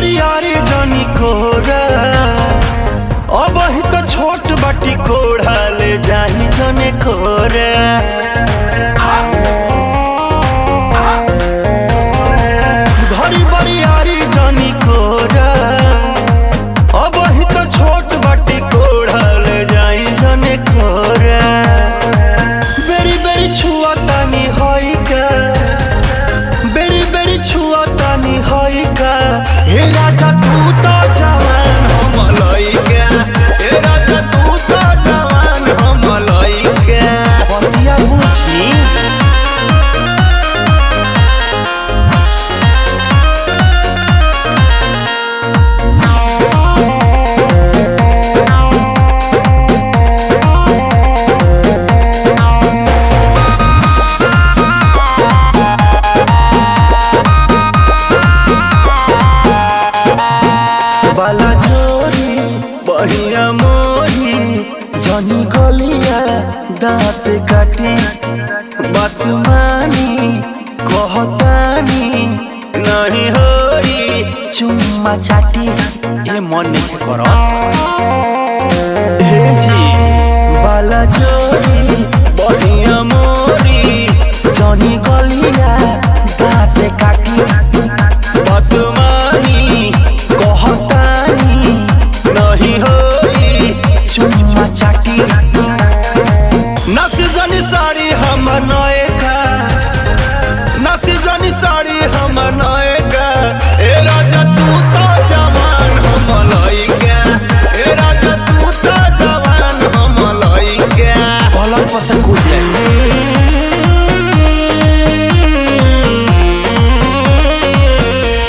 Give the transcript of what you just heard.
बरियारी जानी कोरा अब ही तो छोट बाटी कोढ़ा ले जाही जने कोरा घरी बरियारी जानी कोरा अब ही तो छोट बाटी कोढ़ा ले जाही जने कोरा बेरी बेरी छुआ तानी होई का बेरी बेरी छुआ तानी होई का हे राजा तू तो जवान हम लइका हे राजा तू तो जवान हम लइका बतिया बुझी बाला जोरी बढ़िया मोरी जनी गलिया दांत काटी बात मानी कहतानी नहीं होई चुम्मा चाटी ए मन नहीं करो हे जी बाला जोरी बढ़िया मोरी जनी गलिया दांत काटी बात मानी कहतानी नहीं होई चुम्मा चाटी नस जनी साड़ी हम नएका नस जनी साड़ी हम नएका ए राजा तू तो जवान हम लइका ए राजा तू तो जवान हम लइका पलक पर से कूद ले